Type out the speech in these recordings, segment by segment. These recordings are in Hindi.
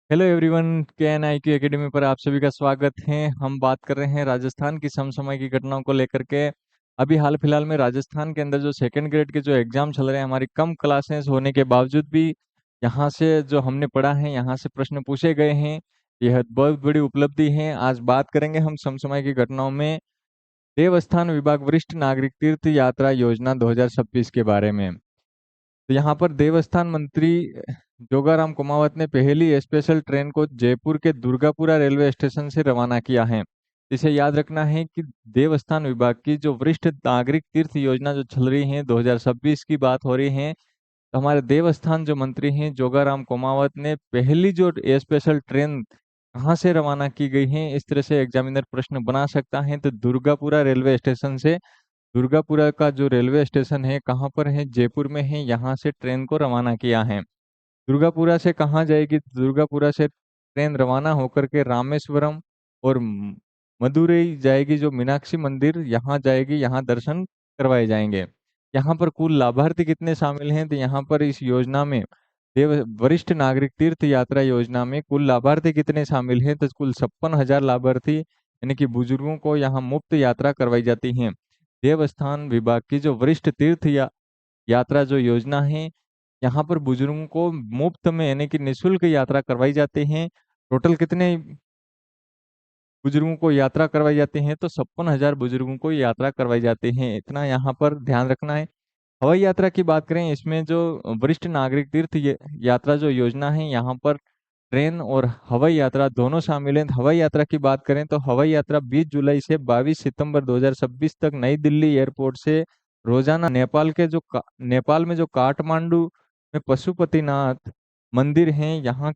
हेलो एवरीवन, KNIQ एकेडमी पर आप सभी का स्वागत है। हम बात कर रहे हैं राजस्थान की समसामयिक घटनाओं को लेकर के। अभी हाल फिलहाल में राजस्थान के अंदर जो सेकंड ग्रेड के जो एग्जाम चल रहे हैं, हमारी कम क्लासेस होने के बावजूद भी यहाँ से जो हमने पढ़ा है, यहाँ से प्रश्न पूछे गए हैं। यह बहुत बड़ी उपलब्धि है। आज बात करेंगे हम समसामयिक घटनाओं में देवस्थान विभाग वरिष्ठ नागरिक तीर्थ यात्रा योजना 2026 के बारे में। तो यहाँ पर देवस्थान मंत्री जोगाराम कुमावत ने पहली स्पेशल ट्रेन को जयपुर के दुर्गापुरा रेलवे स्टेशन से रवाना किया है। इसे याद रखना है कि देवस्थान विभाग की जो वरिष्ठ नागरिक तीर्थ योजना जो चल रही है 2026 की बात हो रही है। तो हमारे देवस्थान जो मंत्री हैं जोगाराम कुमावत ने पहली जो स्पेशल ट्रेन कहाँ से रवाना की गई है, इस तरह से एग्जामिनर प्रश्न बना सकता है। तो दुर्गापुरा रेलवे स्टेशन से। दुर्गापुरा का जो रेलवे स्टेशन है कहाँ पर है? जयपुर में है। यहाँ से ट्रेन को रवाना किया है। दुर्गापुरा से कहाँ जाएगी? दुर्गापुरा से ट्रेन रवाना होकर के रामेश्वरम और मदुरई जाएगी। जो मीनाक्षी मंदिर यहाँ जाएगी, यहाँ दर्शन करवाए जाएंगे। यहाँ पर कुल लाभार्थी कितने शामिल हैं? तो यहाँ पर इस योजना में देव वरिष्ठ नागरिक तीर्थ यात्रा योजना में कुल लाभार्थी कितने शामिल हैं? तो कुल 56,000 लाभार्थी यानी कि बुजुर्गों को यहाँ मुफ्त यात्रा करवाई जाती है। देवस्थान विभाग की जो वरिष्ठ तीर्थ यात्रा जो योजना है, यहाँ पर बुजुर्गों को मुफ्त में यानी कि निःशुल्क यात्रा करवाई जाती है। टोटल कितने बुजुर्गों को यात्रा करवाई जाती है? तो 56,000 बुजुर्गों को यात्रा करवाई जाती है। इतना यहाँ पर ध्यान रखना है। हवाई यात्रा की बात करें, इसमें जो वरिष्ठ नागरिक तीर्थ यात्रा जो योजना है, यहाँ पर ट्रेन और हवाई यात्रा दोनों शामिल हैं। हवाई यात्रा की बात करें तो हवाई यात्रा 20 जुलाई से 22 सितंबर 2026 तक नई दिल्ली एयरपोर्ट से रोजाना नेपाल में जो काठमांडू में पशुपतिनाथ मंदिर हैं, यहाँ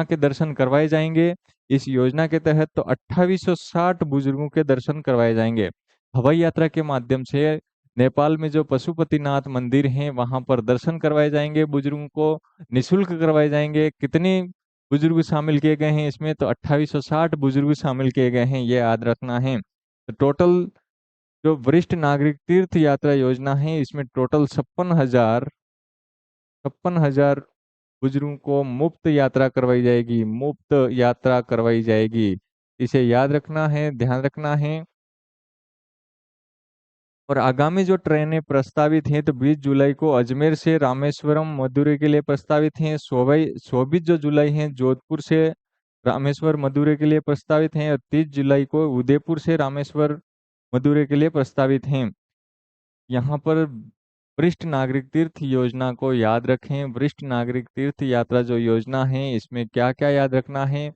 के दर्शन करवाए जाएंगे। इस योजना के तहत तो 2860 बुजुर्गों के दर्शन करवाए जाएंगे। हवाई यात्रा के माध्यम से नेपाल में जो पशुपतिनाथ मंदिर हैं, वहां पर दर्शन करवाए जाएंगे। बुजुर्गों को निःशुल्क करवाए जाएंगे। कितने बुजुर्ग शामिल किए गए हैं इसमें? तो 2860 बुजुर्ग शामिल किए गए हैं, ये याद रखना है। तो टोटल जो वरिष्ठ नागरिक तीर्थ यात्रा योजना है, इसमें टोटल 56,000 बुजुर्गों को मुफ्त यात्रा करवाई जाएगी। मुफ्त यात्रा करवाई जाएगी। इसे याद रखना है, ध्यान रखना है। और आगामी जो ट्रेनें प्रस्तावित हैं, तो 20 जुलाई को अजमेर से रामेश्वरम मदुरै के लिए प्रस्तावित हैं। 24 जो जुलाई है जोधपुर से रामेश्वर मदुरै के लिए प्रस्तावित हैं। और 30 जुलाई को उदयपुर से रामेश्वर मदुरै के लिए प्रस्तावित हैं। यहाँ पर वरिष्ठ नागरिक तीर्थ योजना को याद रखें। वरिष्ठ नागरिक तीर्थ यात्रा जो योजना है, इसमें क्या क्या याद रखना है?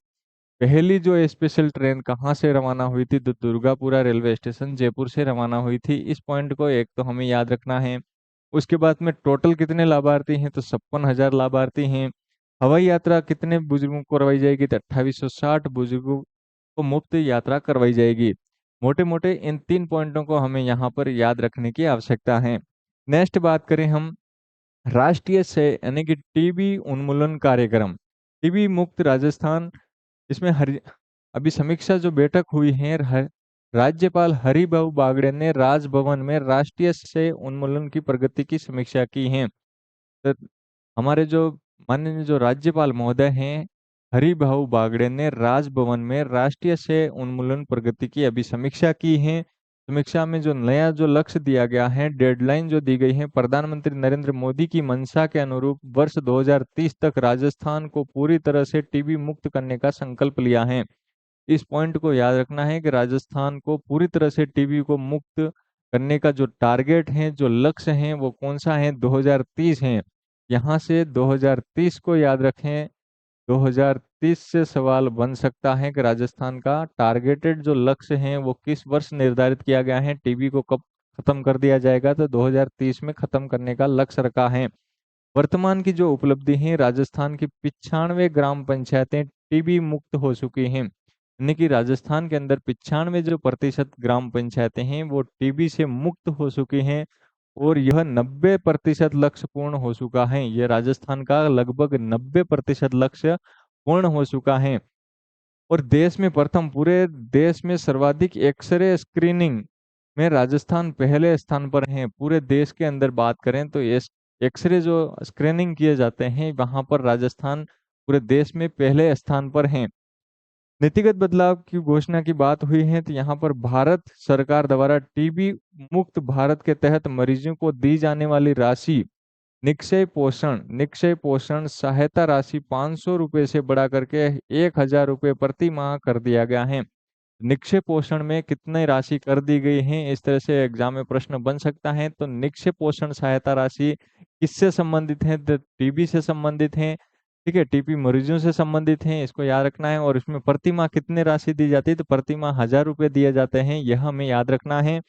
पहली जो स्पेशल ट्रेन कहाँ से रवाना हुई थी? तो दुर्गापुरा रेलवे स्टेशन जयपुर से रवाना हुई थी। इस पॉइंट को एक तो हमें याद रखना है। उसके बाद में टोटल कितने लाभार्थी हैं? तो 56,000 लाभार्थी हैं। हवाई यात्रा कितने बुजुर्गों को करवाई जाएगी? तो 2860 बुजुर्गों को मुफ्त यात्रा करवाई जाएगी। मोटे मोटे इन तीन पॉइंटों को हमें यहाँ पर याद रखने की आवश्यकता है। नेक्स्ट बात करें हम राष्ट्रीय से यानी कि टीबी उन्मूलन कार्यक्रम, टीबी मुक्त राजस्थान। इसमें अभी समीक्षा जो बैठक हुई है, राज्यपाल हरिभाऊ बागड़े ने राजभवन में राष्ट्रीय से उन्मूलन की प्रगति की समीक्षा की है। तो हमारे जो माननीय जो राज्यपाल महोदय हैं हरिभाऊ बागड़े ने राजभवन में राष्ट्रीय से उन्मूलन प्रगति की अभी समीक्षा की है। समीक्षा में जो नया जो लक्ष्य दिया गया है, डेडलाइन जो दी गई है, प्रधानमंत्री नरेंद्र मोदी की मंशा के अनुरूप वर्ष 2030 तक राजस्थान को पूरी तरह से टीबी मुक्त करने का संकल्प लिया है। इस पॉइंट को याद रखना है कि राजस्थान को पूरी तरह से टीबी को मुक्त करने का जो टारगेट है, जो लक्ष्य है, वो कौन सा है? 2030 है। यहाँ से 2030 को याद रखें। 2030 से सवाल बन सकता है कि राजस्थान का टारगेटेड जो लक्ष्य है वो किस वर्ष निर्धारित किया गया है? टीबी को कब खत्म कर दिया जाएगा? तो 2030 में खत्म करने का लक्ष्य रखा है। वर्तमान की जो उपलब्धि है, राजस्थान की 95 ग्राम पंचायतें टीबी मुक्त हो चुकी हैं। यानी कि राजस्थान के अंदर 95 जो प्रतिशत ग्राम पंचायतें हैं वो टीबी से मुक्त हो चुकी हैं। और यह 90% लक्ष्य पूर्ण हो चुका है। यह राजस्थान का लगभग 90% लक्ष्य पूर्ण हो चुका है। और देश में प्रथम, पूरे देश में सर्वाधिक एक्सरे स्क्रीनिंग में राजस्थान पहले स्थान पर है। पूरे देश के अंदर बात करें तो एक्सरे जो स्क्रीनिंग किए जाते हैं, वहां पर राजस्थान पूरे देश में पहले स्थान पर हैं। नीतिगत बदलाव की घोषणा की बात हुई है तो यहाँ पर भारत सरकार द्वारा टीबी मुक्त भारत के तहत मरीजों को दी जाने वाली राशि निक्षय पोषण सहायता राशि 500 रुपये से बढ़ा करके 1000 रुपये प्रति माह कर दिया गया है। निक्षय पोषण में कितनी राशि कर दी गई है, इस तरह से एग्जाम में प्रश्न बन सकता है। तो निक्षय पोषण सहायता राशि किससे संबंधित है? तो टीबी से संबंधित है। ठीक है, टीबी मरीजों से संबंधित है, इसको याद रखना है। और इसमें प्रति माह कितनी राशि दी जाती है? तो प्रति माह 1000 रुपये दिए जाते हैं, यह हमें याद रखना है।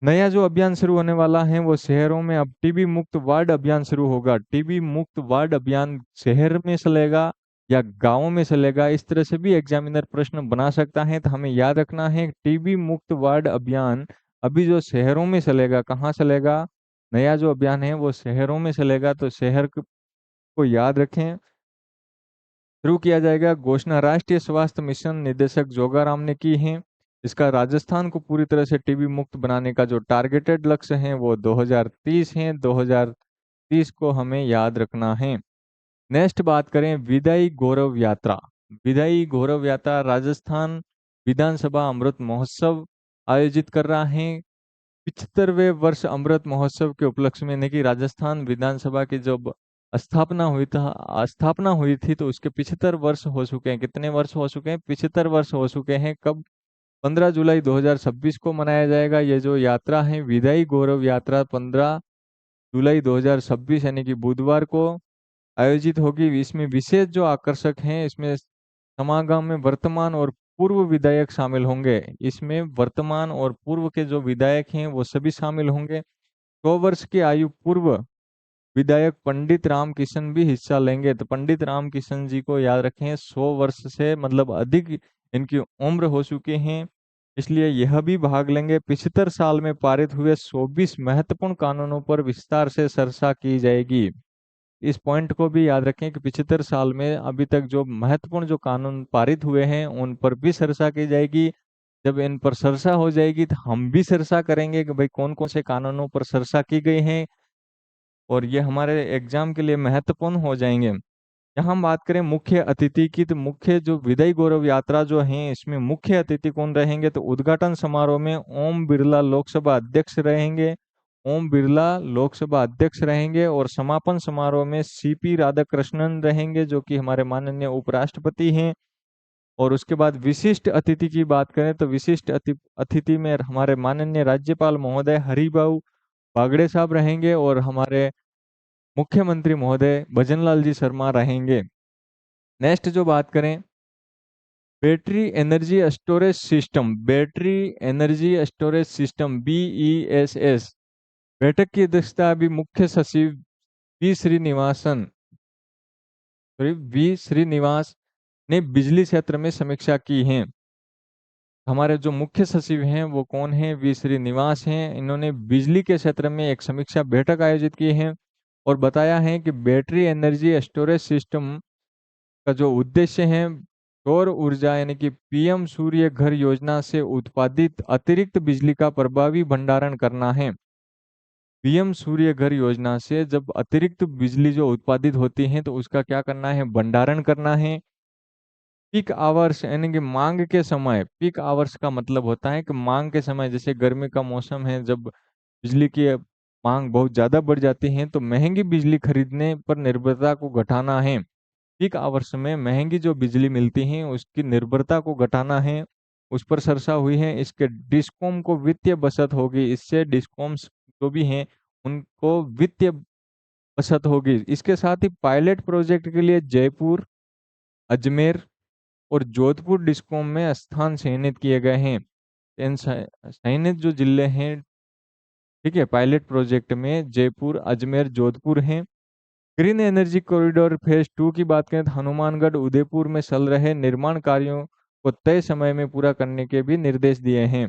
नया जो अभियान शुरू होने वाला है वो शहरों में अब टीबी मुक्त वार्ड अभियान शुरू होगा। टीबी मुक्त वार्ड अभियान शहर में चलेगा या गांवों में चलेगा, इस तरह से भी एग्जामिनर प्रश्न बना सकता है। तो हमें याद रखना है टीबी मुक्त वार्ड अभियान अभी जो शहरों में चलेगा, कहाँ चलेगा? नया जो अभियान है वो शहरों में चलेगा, तो शहर को याद रखें। शुरू किया जाएगा। घोषणा राष्ट्रीय स्वास्थ्य मिशन निदेशक जोगाराम ने की है। इसका राजस्थान को पूरी तरह से टीबी मुक्त बनाने का जो टारगेटेड लक्ष्य है वो 2030 है। 2030 को हमें याद रखना है। नेक्स्ट बात करें विदाई गौरव यात्रा। विदाई गौरव यात्रा राजस्थान विधानसभा अमृत महोत्सव आयोजित कर रहा है। 75वें वर्ष अमृत महोत्सव के उपलक्ष्य में, यानी कि राजस्थान विधानसभा की जब स्थापना हुई थी तो उसके 75 वर्ष हो चुके हैं। कितने वर्ष हो चुके हैं? 75 वर्ष हो चुके हैं। कब? 15 जुलाई 2026 को मनाया जाएगा। ये जो यात्रा है विदाई गौरव यात्रा 15 जुलाई 2026 यानी कि बुधवार को आयोजित होगी। इसमें विशेष जो आकर्षक हैं, इसमें समागम में वर्तमान और पूर्व विधायक शामिल होंगे। इसमें वर्तमान और पूर्व के जो विधायक हैं वो सभी शामिल होंगे। 100 वर्ष की आयु पूर्व विधायक पंडित राम किशन भी हिस्सा लेंगे। तो पंडित राम किशन जी को याद रखें, 100 वर्ष से मतलब अधिक इनकी उम्र हो चुकी है, इसलिए यह भी भाग लेंगे। 75 साल में पारित हुए 24 महत्वपूर्ण कानूनों पर विस्तार से चर्चा की जाएगी। इस पॉइंट को भी याद रखें कि 75 साल में अभी तक जो महत्वपूर्ण जो कानून पारित हुए हैं उन पर भी चर्चा की जाएगी। जब इन पर चर्चा हो जाएगी तो हम भी चर्चा करेंगे कि भाई कौन कौन से कानूनों पर चर्चा की गई है, और ये हमारे एग्जाम के लिए महत्वपूर्ण हो जाएंगे। यहाँ हम बात करें मुख्य अतिथि की, तो मुख्य जो विदाई गौरव यात्रा जो है इसमें मुख्य अतिथि कौन रहेंगे? तो उद्घाटन समारोह में ओम बिरला लोकसभा अध्यक्ष रहेंगे। ओम बिरला लोकसभा अध्यक्ष रहेंगे। और समापन समारोह में सीपी राधाकृष्णन रहेंगे, जो कि हमारे माननीय उपराष्ट्रपति हैं। और उसके बाद विशिष्ट अतिथि की बात करें तो विशिष्ट अतिथि में हमारे माननीय राज्यपाल महोदय हरिभाऊ बागड़े साहब रहेंगे, और हमारे मुख्यमंत्री महोदय भजनलाल जी शर्मा रहेंगे। नेक्स्ट जो बात करें battery energy storage system, battery energy storage system BESS बैठक की अध्यक्षता अभी मुख्य सचिव वी श्रीनिवास ने बिजली क्षेत्र में समीक्षा की है। हमारे जो मुख्य सचिव हैं वो कौन है? वी श्रीनिवास हैं। इन्होंने बिजली के क्षेत्र में एक समीक्षा बैठक आयोजित की है और बताया है कि बैटरी एनर्जी स्टोरेज सिस्टम का जो उद्देश्य है सौर ऊर्जा यानी कि PM सूर्य घर योजना से उत्पादित अतिरिक्त बिजली का प्रभावी भंडारण करना है। PM सूर्य घर योजना से जब अतिरिक्त बिजली जो उत्पादित होती है तो उसका क्या करना है? भंडारण करना है। पीक आवर्स यानी कि मांग के समय, पीक आवर्स का मतलब होता है कि मांग के समय, जैसे गर्मी का मौसम है, जब बिजली की मांग बहुत ज्यादा बढ़ जाती है तो महंगी बिजली खरीदने पर निर्भरता को घटाना है। पीक आवर्स में महंगी जो बिजली मिलती है उसकी निर्भरता को घटाना है, उस पर चर्चा हुई है। इसके डिस्कॉम को वित्तीय बचत होगी, इससे डिस्कॉम्स जो भी हैं उनको वित्तीय बचत होगी। इसके साथ ही पायलट प्रोजेक्ट के लिए जयपुर, अजमेर और जोधपुर डिस्कॉम में स्थान चयनित किए गए हैं। इन चयनित जो जिले हैं, ठीक है, पायलट प्रोजेक्ट में जयपुर, अजमेर, जोधपुर हैं। ग्रीन एनर्जी कॉरिडोर फेज 2 की बात करें तो हनुमानगढ़, उदयपुर में चल रहे निर्माण कार्यों को तय समय में पूरा करने के भी निर्देश दिए हैं।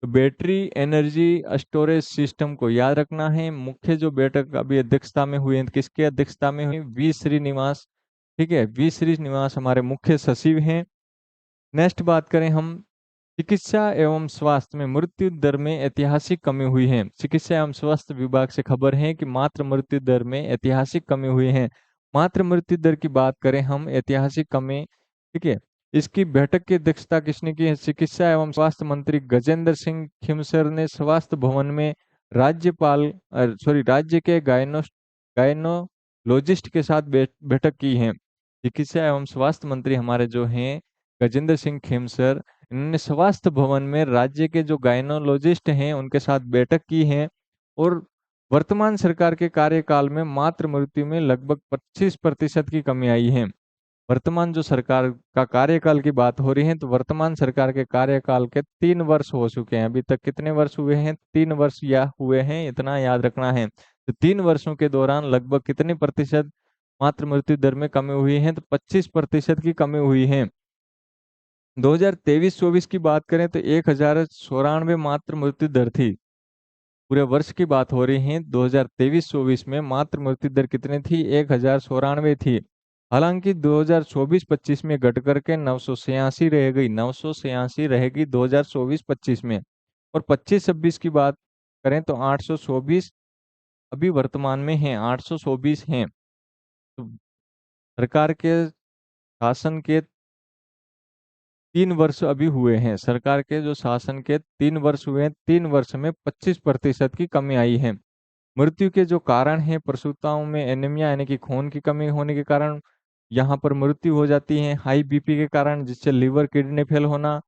तो बैटरी एनर्जी स्टोरेज सिस्टम को याद रखना है। मुख्य जो बैठक अभी अध्यक्षता में हुई है, किसके अध्यक्षता में हुई? वी श्रीनिवास। ठीक है, वी श्रीनिवास हमारे मुख्य सचिव हैं। नेक्स्ट बात करें हम चिकित्सा एवं स्वास्थ्य में मृत्यु दर में ऐतिहासिक कमी हुई है। चिकित्सा एवं स्वास्थ्य विभाग से खबर है कि मात्र मृत्यु दर में ऐतिहासिक कमी हुई है। मातृ मृत्यु दर की बात करें हम, ऐतिहासिक कमी, ठीक है। इसकी बैठक की अध्यक्षता किसने की है? चिकित्सा एवं स्वास्थ्य मंत्री गजेंद्र सिंह खिमसर ने स्वास्थ्य भवन में राज्य के गायनोलॉजिस्ट के साथ बैठक की है। चिकित्सा एवं स्वास्थ्य मंत्री हमारे जो हैं गजेंद्र सिंह खिमसर, इन्होंने स्वास्थ्य भवन में राज्य के जो गायनोलॉजिस्ट हैं उनके साथ बैठक की है। और वर्तमान सरकार के कार्यकाल में मातृ मृत्यु में लगभग 25% की कमी आई है। वर्तमान जो सरकार का कार्यकाल की बात हो रही है, तो वर्तमान सरकार के कार्यकाल के 3 वर्ष हो चुके हैं। अभी तक कितने वर्ष हुए हैं? 3 वर्ष या हुए हैं, इतना याद रखना है। तो 3 वर्षों के दौरान लगभग कितने प्रतिशत मातृ मृत्यु दर में कमी हुई है? तो 25% की कमी हुई है। 2023-24 की बात करें तो 1094 मातृ मृत्यु दर थी। पूरे वर्ष की बात हो रही है, 2023-24 में मातृ मृत्यु दर कितनी थी? 1094 थी। हालांकि 2024-25 में घट करके 986 रह गई, 986 रहेगी 2024-25 में। और 25-26 की बात करें तो 824 अभी वर्तमान में है, 824 हैं। तो सरकार के शासन के 3 वर्ष अभी हुए हैं, सरकार के जो शासन के 3 वर्ष हुए हैं, 3 वर्ष में 25% की कमी आई है। मृत्यु के जो कारण हैं, प्रसूताओं में एनीमिया यानी कि खून की कमी होने के कारण यहाँ पर मृत्यु हो जाती है। हाई बीपी के कारण, जिससे लिवर किडनी फेल होना,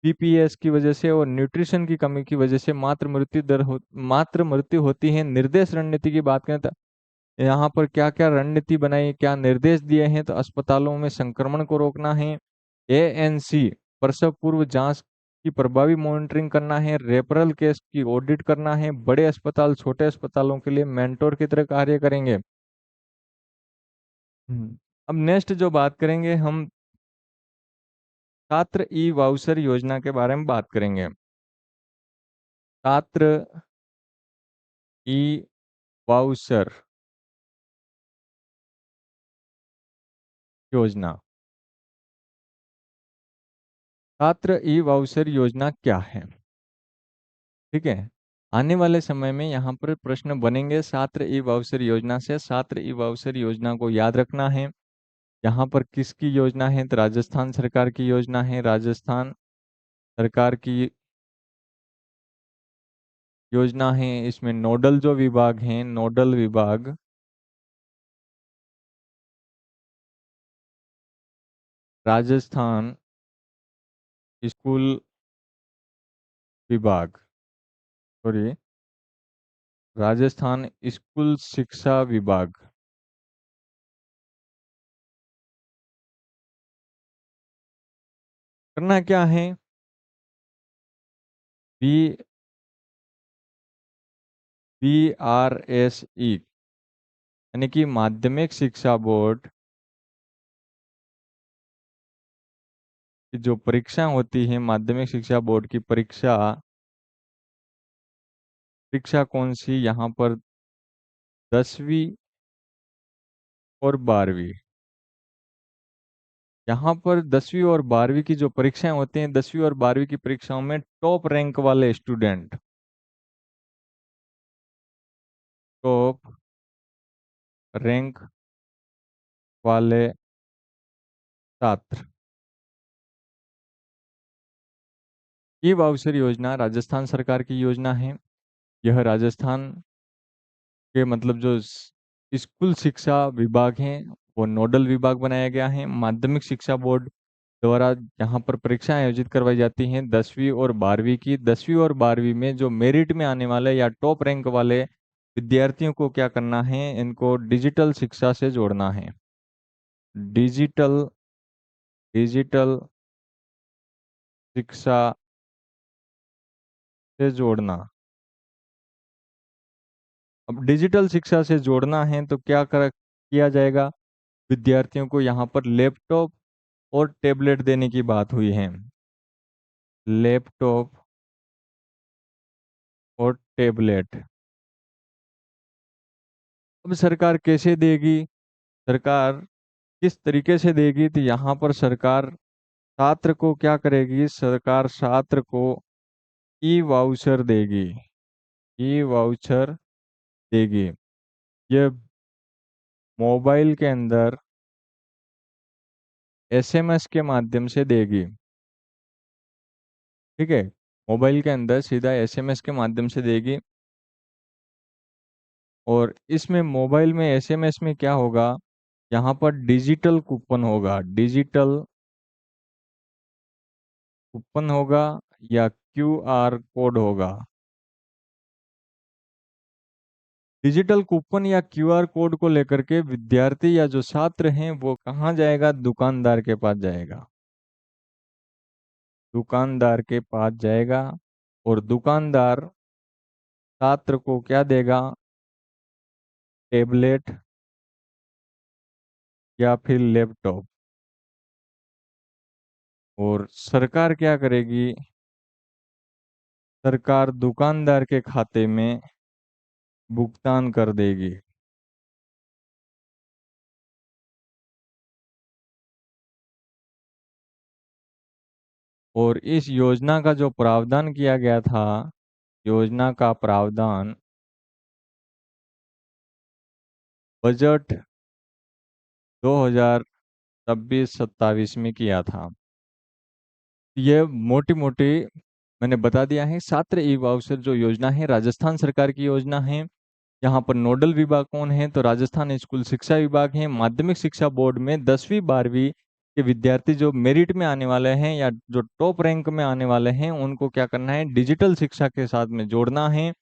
पीपीएस की वजह से और न्यूट्रिशन की कमी की वजह से मातृ मृत्यु होती है। निर्देश रणनीति की बात करें तो यहाँ पर क्या क्या रणनीति बनाई, क्या निर्देश दिए हैं? तो अस्पतालों में संक्रमण को रोकना है, एएनसी प्रसव पूर्व जांच की प्रभावी मॉनिटरिंग करना है, रेफरल केस की ऑडिट करना है, बड़े अस्पताल छोटे अस्पतालों के लिए मेंटोर की तरह कार्य करेंगे। अब नेक्स्ट जो बात करेंगे हम, छात्र ई वाउचर योजना के बारे में बात करेंगे। छात्र ई वाउचर योजना, छात्र ई वाउचर योजना क्या है? ठीक है, आने वाले समय में यहाँ पर प्रश्न बनेंगे छात्र ई वाउचर योजना से। छात्र ई वाउचर योजना को याद रखना है। यहाँ पर किसकी योजना है? तो राजस्थान सरकार की योजना है। राजस्थान सरकार की योजना है। इसमें नोडल जो विभाग हैं, नोडल विभाग राजस्थान स्कूल विभाग, सॉरी, राजस्थान स्कूल शिक्षा विभाग। करना क्या है? बी BRSE यानी कि माध्यमिक शिक्षा बोर्ड की जो परीक्षा होती है, माध्यमिक शिक्षा बोर्ड की परीक्षा, परीक्षा कौन सी? यहाँ पर 10वीं और 12वीं। यहाँ पर 10वीं और 12वीं की जो परीक्षाएं होती हैं, 10वीं और 12वीं की परीक्षाओं में टॉप रैंक वाले स्टूडेंट, टॉप रैंक वाले छात्र, ये वाउचर योजना राजस्थान सरकार की योजना है। यह राजस्थान के मतलब जो स्कूल शिक्षा विभाग हैं, वो नोडल विभाग बनाया गया है। माध्यमिक शिक्षा बोर्ड द्वारा यहाँ पर परीक्षाएं आयोजित करवाई जाती हैं 10वीं और 12वीं की। 10वीं और 12वीं में जो मेरिट में आने वाले या टॉप रैंक वाले विद्यार्थियों को क्या करना है? इनको डिजिटल शिक्षा से जोड़ना है। डिजिटल डिजिटल शिक्षा से जोड़ना। अब डिजिटल शिक्षा से जोड़ना है तो क्या किया जाएगा? विद्यार्थियों को यहाँ पर लैपटॉप और टेबलेट देने की बात हुई है। लैपटॉप और टेबलेट। अब सरकार कैसे देगी? सरकार किस तरीके से देगी? तो यहाँ पर सरकार छात्र को क्या करेगी? सरकार छात्र को ई वाउचर देगी, ई वाउचर देगी। ये मोबाइल के अंदर एसएमएस के माध्यम से देगी। ठीक है, मोबाइल के अंदर सीधा एसएमएस के माध्यम से देगी। और इसमें मोबाइल में एसएमएस में क्या होगा, यहाँ पर डिजिटल कूपन होगा, डिजिटल कूपन होगा या क्यूआर कोड होगा। डिजिटल कूपन या क्यूआर कोड को लेकर के विद्यार्थी या जो छात्र हैं वो कहाँ जाएगा, दुकानदार के पास जाएगा। दुकानदार के पास जाएगा और दुकानदार छात्र को क्या देगा, टेबलेट या फिर लैपटॉप। और सरकार क्या करेगी, सरकार दुकानदार के खाते में भुगतान कर देगी। और इस योजना का जो प्रावधान किया गया था, योजना का प्रावधान बजट 2026-27 में किया था। ये मोटी मोटी मैंने बता दिया है। छात्र ई वाउचर जो योजना है राजस्थान सरकार की योजना है। यहाँ पर नोडल विभाग कौन है, तो राजस्थान स्कूल शिक्षा विभाग है। माध्यमिक शिक्षा बोर्ड में 10वीं 12वीं के विद्यार्थी जो मेरिट में आने वाले हैं या जो टॉप रैंक में आने वाले हैं उनको क्या करना है, डिजिटल शिक्षा के साथ में जोड़ना है।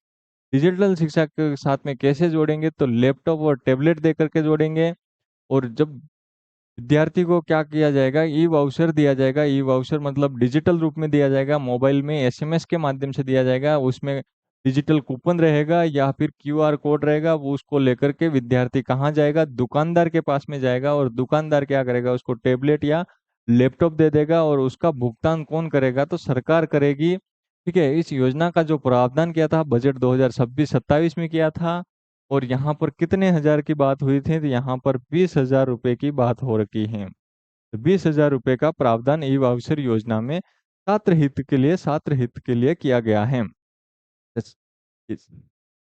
डिजिटल शिक्षा के साथ में कैसे जोड़ेंगे, तो लैपटॉप और टैबलेट दे करके जोड़ेंगे। और जब विद्यार्थी को क्या किया जाएगा, ई वाउचर दिया जाएगा। ई वाउचर मतलब डिजिटल रूप में दिया जाएगा, मोबाइल में एसएमएस के माध्यम से दिया जाएगा। उसमें डिजिटल कूपन रहेगा या फिर क्यूआर कोड रहेगा। वो उसको लेकर के विद्यार्थी कहाँ जाएगा, दुकानदार के पास में जाएगा। और दुकानदार क्या करेगा, उसको टेबलेट या लैपटॉप दे देगा। और उसका भुगतान कौन करेगा, तो सरकार करेगी। ठीक है, इस योजना का जो प्रावधान किया था बजट 2026-27 में किया था। और यहाँ पर कितने हजार की बात हुई थी, तो यहाँ पर 20,000 रुपए की बात हो रखी है। तो 20,000 रुपए का प्रावधान ई वाउचर योजना में छात्र हित के लिए किया गया है। इस-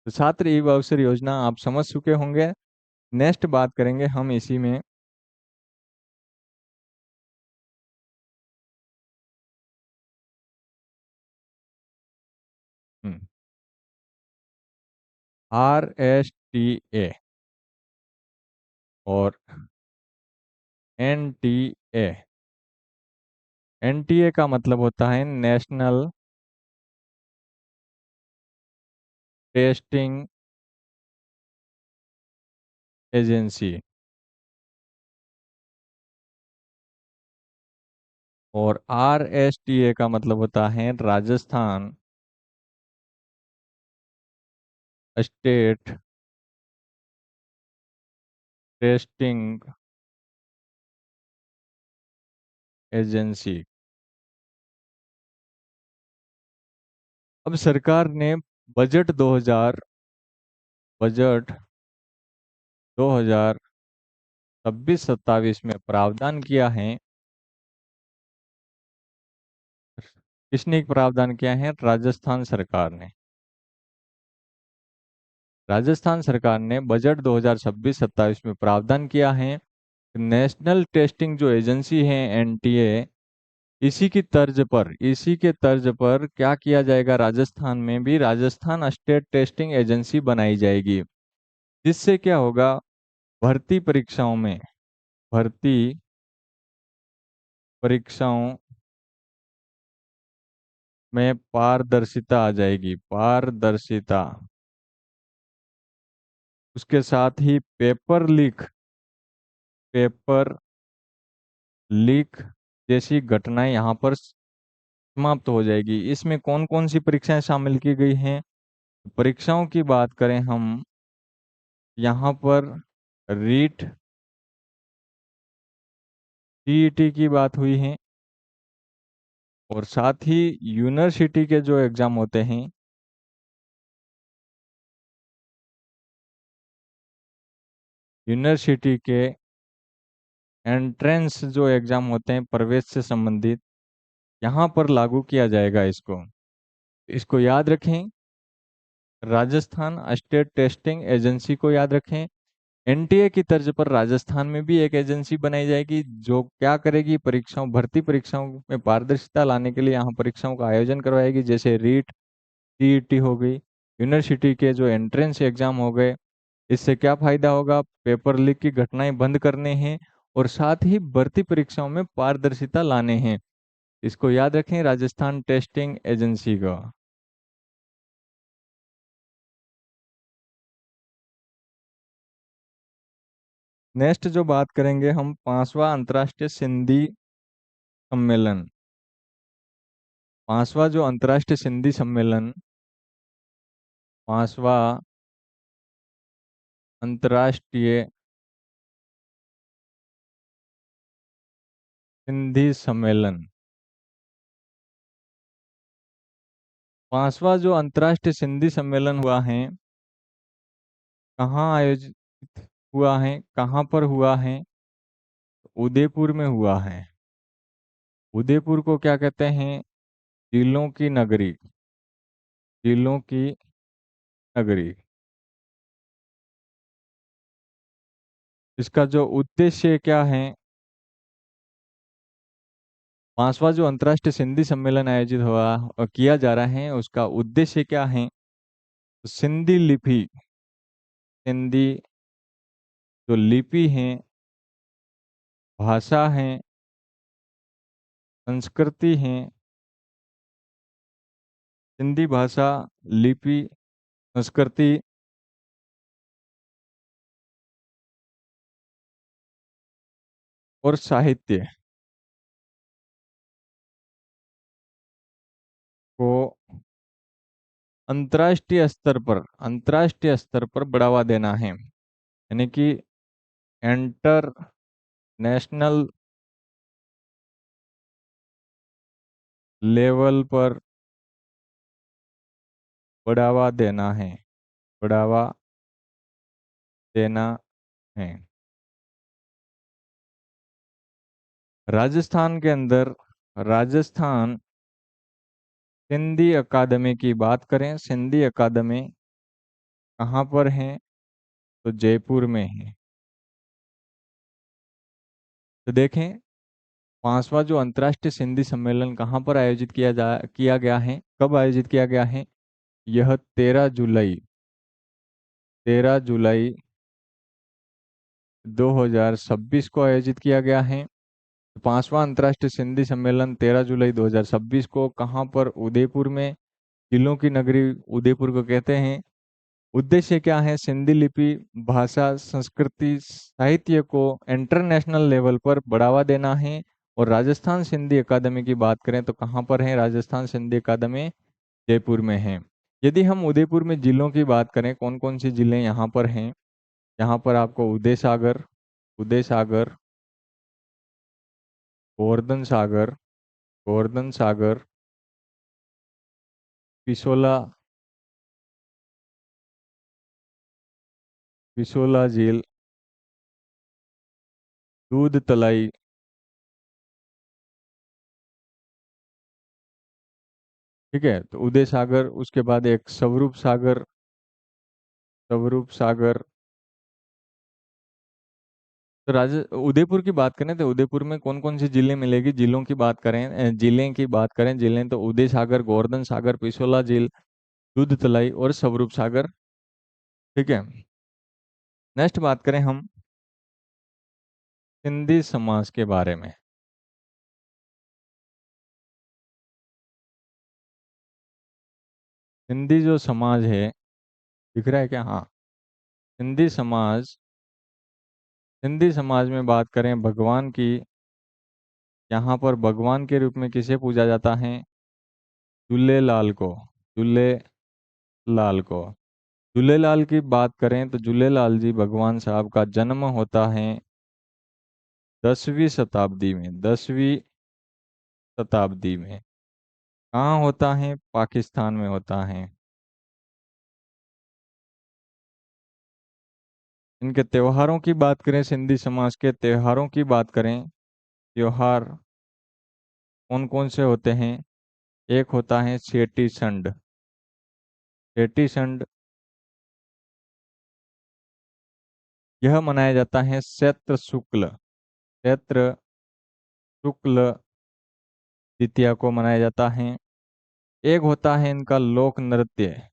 तो छात्र ई वाउचर योजना आप समझ चुके होंगे। नेक्स्ट बात करेंगे हम इसी में। RSTA और NTA। NTA का मतलब होता है नेशनल टेस्टिंग एजेंसी। और RSTA का मतलब होता है राजस्थान स्टेट टेस्टिंग एजेंसी। अब सरकार ने बजट 2000 बजट 2026-27 में प्रावधान किया है। किसने प्रावधान किया है, राजस्थान सरकार ने। राजस्थान सरकार ने बजट 2026-27 में प्रावधान किया है। नेशनल टेस्टिंग जो एजेंसी है NTA, इसी के तर्ज पर क्या किया जाएगा, राजस्थान में भी राजस्थान स्टेट टेस्टिंग एजेंसी बनाई जाएगी। जिससे क्या होगा, भर्ती परीक्षाओं में भर्ती परीक्षाओं में पारदर्शिता आ जाएगी, पारदर्शिता। उसके साथ ही पेपर लीक जैसी घटनाएं यहाँ पर समाप्त हो जाएगी। इसमें कौन कौन सी परीक्षाएं शामिल की गई हैं, परीक्षाओं की बात करें हम, यहाँ पर रीट सीईटी की बात हुई है। और साथ ही यूनिवर्सिटी के जो एग्जाम होते हैं, यूनिवर्सिटी के एंट्रेंस जो एग्जाम होते हैं प्रवेश से संबंधित, यहाँ पर लागू किया जाएगा इसको। इसको याद रखें, राजस्थान स्टेट टेस्टिंग एजेंसी को याद रखें। एनटीए की तर्ज पर राजस्थान में भी एक एजेंसी बनाई जाएगी जो क्या करेगी, परीक्षाओं, भर्ती परीक्षाओं में पारदर्शिता लाने के लिए यहाँ परीक्षाओं का आयोजन करवाएगी, जैसे रीट, सीईटी हो गई, यूनिवर्सिटी के जो एंट्रेंस एग्जाम हो गए। इससे क्या फायदा होगा? पेपर लीक की घटनाएं बंद करने हैं और साथ ही भर्ती परीक्षाओं में पारदर्शिता लाने हैं। इसको याद रखें, राजस्थान टेस्टिंग एजेंसी का। नेक्स्ट जो बात करेंगे हम, 5वां अंतर्राष्ट्रीय सिंधी सम्मेलन। 5वां जो अंतर्राष्ट्रीय सिंधी सम्मेलन, 5वां अंतर्राष्ट्रीय सिंधी सम्मेलन, 5वां जो अंतर्राष्ट्रीय सिंधी सम्मेलन हुआ है, कहाँ आयोजित हुआ है, कहाँ पर हुआ है? उदयपुर में हुआ है। उदयपुर को क्या कहते हैं? जिलों की नगरी, जिलों की नगरी। इसका जो उद्देश्य क्या है? 5वां जो अंतर्राष्ट्रीय सिंधी सम्मेलन आयोजित हुआ और किया जा रहा है, उसका उद्देश्य क्या है? सिंधी लिपि, सिंधी जो लिपि है, भाषा है, संस्कृति है, सिंधी भाषा, लिपि, संस्कृति और साहित्य को अंतर्राष्ट्रीय स्तर पर बढ़ावा देना है, यानी कि इंटरनेशनल लेवल पर बढ़ावा देना है, बढ़ावा देना है। राजस्थान के अंदर, राजस्थान सिंधी अकादमी की बात करें, सिंधी अकादमी कहाँ पर है? तो जयपुर में है। तो देखें, 5वां जो अंतर्राष्ट्रीय सिंधी सम्मेलन कहाँ पर आयोजित किया गया है, कब आयोजित किया गया है? यह 13 जुलाई, 13 जुलाई 2026 को आयोजित किया गया है। 5वां अंतर्राष्ट्रीय सिंधी सम्मेलन 13 जुलाई 2026 को कहाँ पर? उदयपुर में। जिलों की नगरी उदयपुर को कहते हैं। उद्देश्य क्या है? सिंधी लिपि, भाषा, संस्कृति, साहित्य को इंटरनेशनल लेवल पर बढ़ावा देना है। और राजस्थान सिंधी अकादमी की बात करें तो कहाँ पर है राजस्थान सिंधी अकादमी? जयपुर में है। यदि हम उदयपुर में जिलों की बात करें, कौन कौन सी जिले यहाँ पर हैं? यहाँ पर आपको उदय सागर, उदय सागर, गोवर्धन सागर, गोवर्धन सागर, पिसोला, पिसोला झील, दूध तलाई, ठीक है। तो उदय सागर, उसके बाद एक स्वरूप सागर, स्वरूप सागर। तो उदयपुर की बात करें तो उदयपुर में कौन कौन सी जिले मिलेगी? जिलों की बात करें, जिले की बात करें, जिले तो उदय सागर, गोवर्धन सागर, पिछोला झील, दूध तलाई और स्वरूप सागर, ठीक है। नेक्स्ट बात करें हम सिंधी समाज के बारे में। सिंधी जो समाज है, दिख रहा है क्या? हाँ। सिंधी समाज, सिंधी समाज में बात करें भगवान की, यहाँ पर भगवान के रूप में किसे पूजा जाता है? झूलेलाल को, झूलेलाल को। झूलेलाल की बात करें तो झूलेलाल जी भगवान साहब का जन्म होता है 10वीं शताब्दी में, 10वीं शताब्दी में। कहाँ होता है? पाकिस्तान में होता है। इनके त्योहारों की बात करें, सिंधी समाज के त्योहारों की बात करें, त्योहार कौन कौन से होते हैं? एक होता है चेटी चंड, चेटी चंड यह मनाया जाता है चैत्र शुक्ल द्वितीया को मनाया जाता है। एक होता है इनका लोक नृत्य।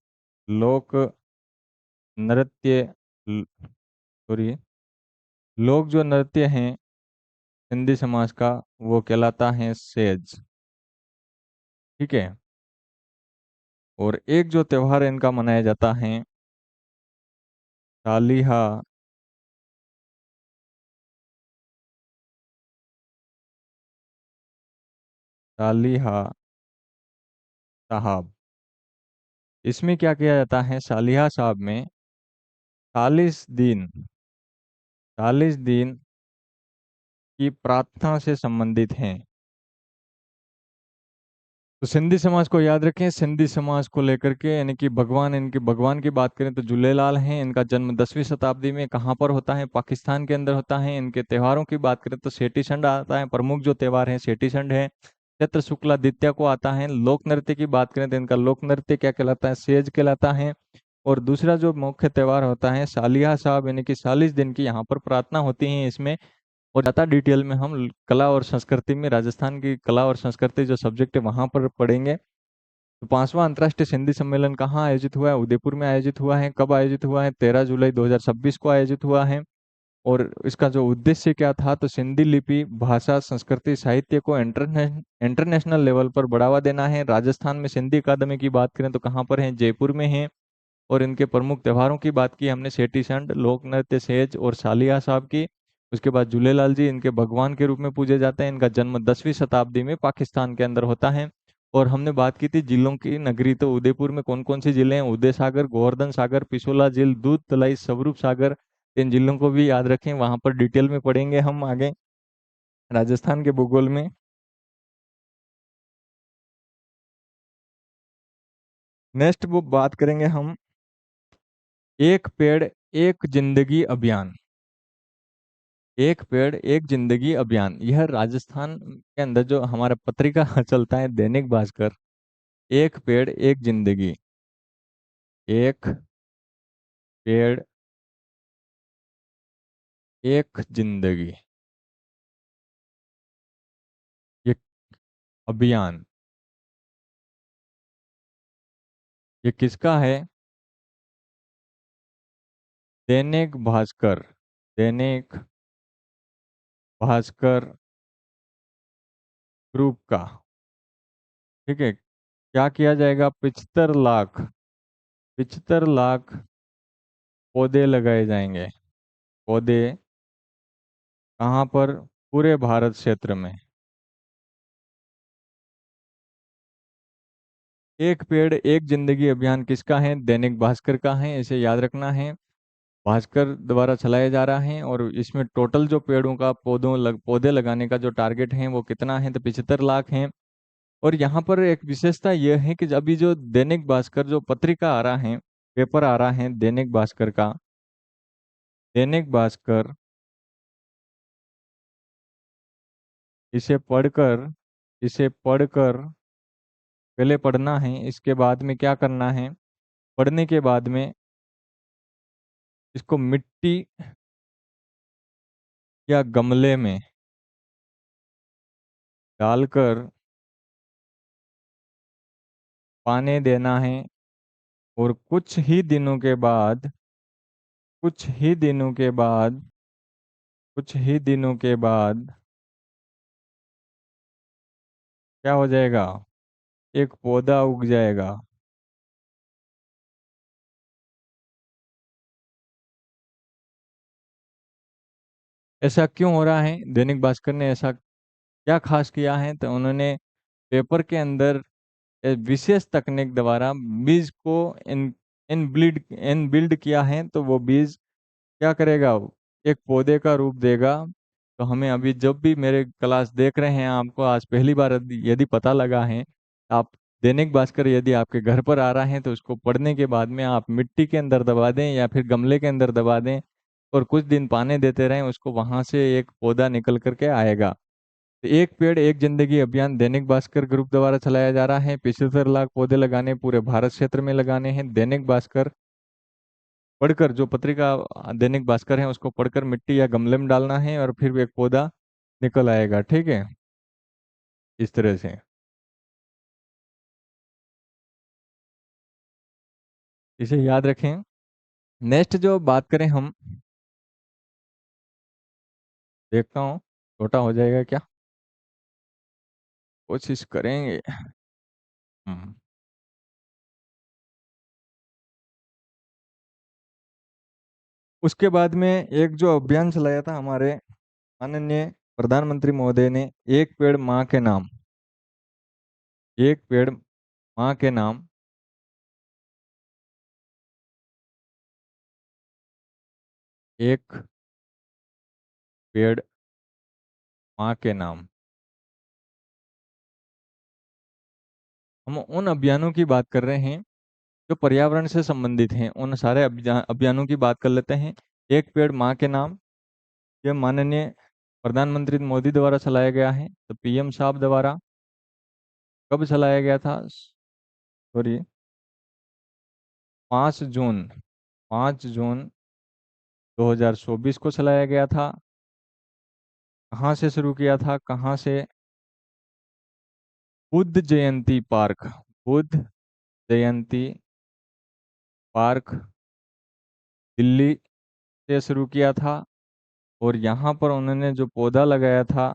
लोक नृत्य सॉरी, लोक जो नृत्य हैं सिंधी समाज का, वो कहलाता है सेज। ठीक है। और एक जो त्योहार इनका मनाया जाता है सालिहा सालिहा साहब। इसमें क्या किया जाता है सालिहा साहब में? 40 दिन, 40 दिन की प्रार्थना से संबंधित हैं। तो सिंधी समाज को याद रखें, सिंधी समाज को लेकर के यानी कि भगवान, इनके भगवान की बात करें तो झूलेलाल हैं। इनका जन्म 10वीं शताब्दी में कहाँ पर होता है? पाकिस्तान के अंदर होता है। इनके त्योहारों की बात करें तो सेठी आता है, प्रमुख जो त्योहार है सेठी है। चैत्र शुक्ला द्वितीया को आता है। लोक नृत्य की बात करें तो इनका लोक नृत्य क्या कहलाता है? सेज कहलाता है। और दूसरा जो मुख्य त्योहार होता है सालिहा साहब, यानी कि 40 दिन की यहाँ पर प्रार्थना होती है इसमें। और ज़्यादा डिटेल में हम कला और संस्कृति में, राजस्थान की कला और संस्कृति जो सब्जेक्ट है वहाँ पर पढ़ेंगे। तो 5वां अंतर्राष्ट्रीय सिंधी सम्मेलन कहाँ आयोजित हुआ है? उदयपुर में आयोजित हुआ है। कब आयोजित हुआ है? 13 जुलाई 2026 को आयोजित हुआ है। और इसका जो उद्देश्य क्या था? तो सिंधी लिपि, भाषा, संस्कृति, साहित्य को इंटरनेशनल लेवल पर बढ़ावा देना है। राजस्थान में सिंधी अकादमी की बात करें तो कहाँ पर है? जयपुर में है। और इनके प्रमुख त्योहारों की बात की हमने, सेठी संड, लोक नृत्य, सेज और सालिया साहब की। उसके बाद झूलेलाल जी इनके भगवान के रूप में पूजे जाते हैं। इनका जन्म 10वीं शताब्दी में पाकिस्तान के अंदर होता है। और हमने बात की थी जिलों की नगरी, तो उदयपुर में कौन कौन से जिले हैं? उदय सागर, गोवर्धन सागर, पिछोला झील, दूध तलाई, स्वरूप सागर। इन जिलों को भी याद रखें, वहां पर डिटेल में पढ़ेंगे हम आगे राजस्थान के भूगोल में। नेक्स्ट बुक बात करेंगे हम, एक पेड़ एक जिंदगी अभियान। एक पेड़ एक जिंदगी अभियान, यह राजस्थान के अंदर जो हमारा पत्रिका चलता है दैनिक भास्कर, एक पेड़ एक जिंदगी, एक पेड़ एक जिंदगी, ये अभियान, ये किसका है? दैनिक भास्कर, दैनिक भास्कर ग्रुप का। ठीक है। क्या किया जाएगा? 75 लाख, 75 लाख पौधे लगाए जाएंगे। पौधे कहाँ पर? पूरे भारत क्षेत्र में। एक पेड़ एक जिंदगी अभियान किसका है? दैनिक भास्कर का है, इसे याद रखना है। भास्कर द्वारा चलाया जा रहा है। और इसमें टोटल जो पेड़ों का पौधे लगाने का जो टारगेट है वो कितना है? तो 75 लाख है। और यहाँ पर एक विशेषता यह है कि अभी जो दैनिक भास्कर जो पत्रिका आ रहा है, पेपर आ रहा है दैनिक भास्कर का, दैनिक भास्कर, इसे पढ़कर, इसे पढ़कर पहले पढ़ना है, इसके बाद में क्या करना है? पढ़ने के बाद में इसको मिट्टी या गमले में डालकर पानी देना है। और कुछ ही दिनों के बाद, कुछ ही दिनों के बाद क्या हो जाएगा? एक पौधा उग जाएगा। ऐसा क्यों हो रहा है? दैनिक भास्कर ने ऐसा क्या खास किया है? तो उन्होंने पेपर के अंदर विशेष तकनीक द्वारा बीज को इन बिल्ड किया है। तो वो बीज क्या करेगा? एक पौधे का रूप देगा। तो हमें अभी जब भी मेरे क्लास देख रहे हैं, आपको आज पहली बार यदि पता लगा है, आप दैनिक भास्कर यदि आपके घर पर आ रहा है तो उसको पढ़ने के बाद में आप मिट्टी के अंदर दबा दें या फिर गमले के अंदर दबा दें और कुछ दिन पानी देते रहें, उसको वहां से एक पौधा निकल करके आएगा। तो एक पेड़ एक जिंदगी अभियान दैनिक भास्कर ग्रुप द्वारा चलाया जा रहा है। 75 लाख पौधे लगाने पूरे भारत क्षेत्र में लगाने हैं। दैनिक भास्कर पढ़कर, जो पत्रिका दैनिक भास्कर है उसको पढ़कर मिट्टी या गमले में डालना है और फिर एक पौधा निकल आएगा। ठीक है, इस तरह से। इसे याद रखें। नेक्स्ट जो बात करें हम, देखता हूँ छोटा हो जाएगा क्या, कोशिश करेंगे। हम्म। उसके बाद में एक जो अभियान चलाया था हमारे माननीय प्रधानमंत्री महोदय ने, एक पेड़ माँ के नाम, एक पेड़ माँ के नाम, एक पेड़ माँ के नाम। हम उन अभियानों की बात कर रहे हैं जो पर्यावरण से संबंधित हैं, उन सारे अभियानों की बात कर लेते हैं। एक पेड़ माँ के नाम, यह माननीय प्रधानमंत्री मोदी द्वारा चलाया गया है, तो पीएम साहब द्वारा। कब चलाया गया था, सॉरी, 5 जून, 5 जून 2024 को चलाया गया था। कहाँ से शुरू किया था, कहाँ से? बुद्ध जयंती पार्क, बुद्ध जयंती पार्क दिल्ली से शुरू किया था। और यहाँ पर उन्होंने जो पौधा लगाया था,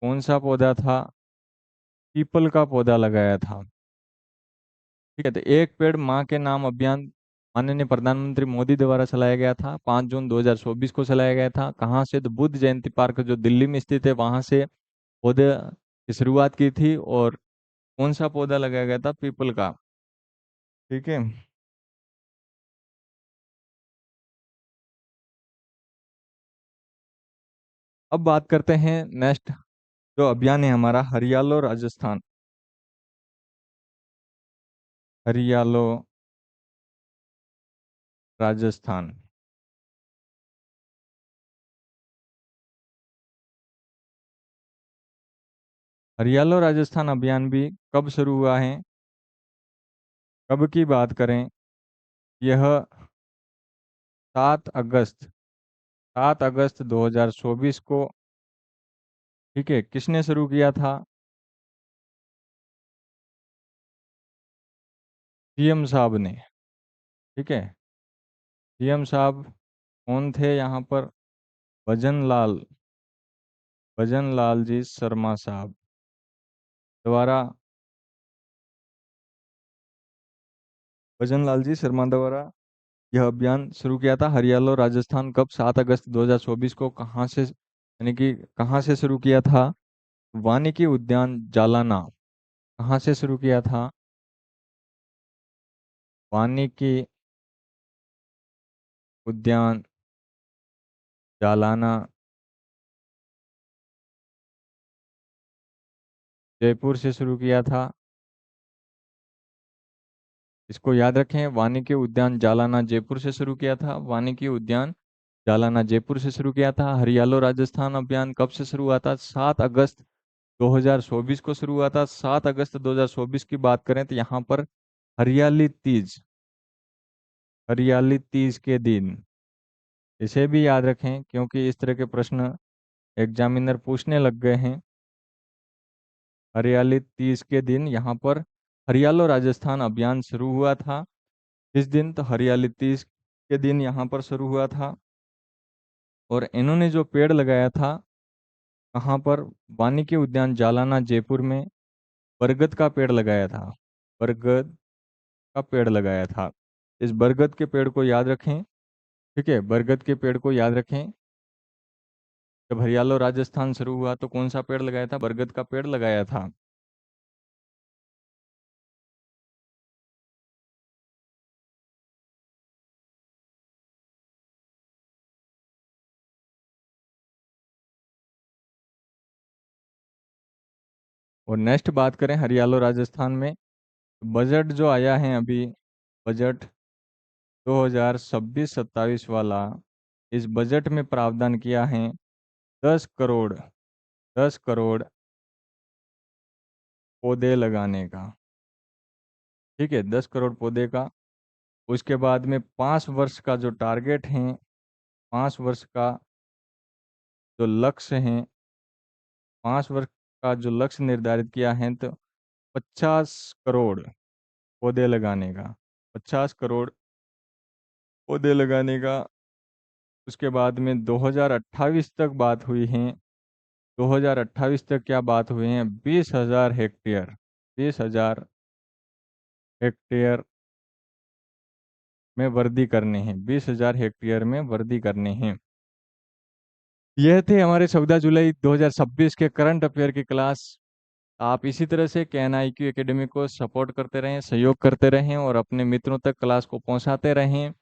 कौन सा पौधा था? पीपल का पौधा लगाया था। ठीक है, तो एक पेड़ माँ के नाम अभियान माननीय प्रधानमंत्री मोदी द्वारा चलाया गया था, 5 जून 2024 को चलाया गया था। कहाँ से? तो बुद्ध जयंती पार्क जो दिल्ली में स्थित है वहां से पौधे की शुरुआत की थी। और कौन सा पौधा लगाया गया था? पीपल का। ठीक है। अब बात करते हैं नेक्स्ट जो अभियान है हमारा, हरियालो राजस्थान, हरियालो राजस्थान। हरियालो राजस्थान अभियान भी कब शुरू हुआ है? कब की बात करें, यह 7 अगस्त, 7 अगस्त 2024 को। ठीक है, किसने शुरू किया था? पीएम साहब ने। ठीक है, पीएम साहब कौन थे यहाँ पर? भजन लाल, भजन लाल जी शर्मा साहब द्वारा, भजन लाल जी शर्मा द्वारा यह अभियान शुरू किया था। हरियाणा राजस्थान कब? 7 अगस्त 2024 को। कहाँ से, यानी कि कहाँ से शुरू किया था? वानिकी उद्यान जालाना। कहाँ से शुरू किया था? वानिकी उद्यान जालाना, जयपुर से शुरू किया था। इसको याद रखें, वानिकी उद्यान जालाना जयपुर से शुरू किया था। वानिकी उद्यान जालाना जयपुर से शुरू किया था। हरियालो राजस्थान अभियान कब से शुरू हुआ था? 7 अगस्त 2024 को शुरू हुआ था। 7 अगस्त 2024 की बात करें तो यहाँ पर हरियाली तीज, हरियाली तीज के दिन, इसे भी याद रखें क्योंकि इस तरह के प्रश्न एग्जामिनर पूछने लग गए हैं। हरियाली तीज के दिन यहाँ पर हरियालो राजस्थान अभियान शुरू हुआ था। इस दिन तो हरियाली तीज के दिन यहाँ पर शुरू हुआ था। और इन्होंने जो पेड़ लगाया था कहाँ पर? वानिकी उद्यान जालाना जयपुर में बरगद का पेड़ लगाया था, बरगद का पेड़ लगाया था। इस बरगद के पेड़ को याद रखें। ठीक है, बरगद के पेड़ को याद रखें। जब हरियाणा राजस्थान शुरू हुआ तो कौन सा पेड़ लगाया था? बरगद का पेड़ लगाया था। और नेक्स्ट बात करें हरियाणा राजस्थान में, बजट जो आया है अभी, बजट 2026-27 वाला, इस बजट में प्रावधान किया है 10 करोड़, 10 करोड़ पौधे लगाने का। ठीक है, 10 करोड़ पौधे का, उसके बाद में 5 वर्ष का जो टारगेट है, 5 वर्ष का जो लक्ष्य है, 5 वर्ष का जो लक्ष्य निर्धारित किया है, तो 50 करोड़ पौधे लगाने का, 50 करोड़ पौधे लगाने का। उसके बाद में 2028 तक बात हुई है, 2028 तक क्या बात हुई है, 20,000 हेक्टेयर, 20,000 हेक्टेयर में वृद्धि करने हैं, 20,000 हेक्टेयर में वृद्धि करने हैं। यह थे हमारे 14 जुलाई 2026 के करंट अफेयर की क्लास। आप इसी तरह से KNIQ एकेडमी को सपोर्ट करते रहें, सहयोग करते रहें और अपने मित्रों तक क्लास को पहुंचाते रहें।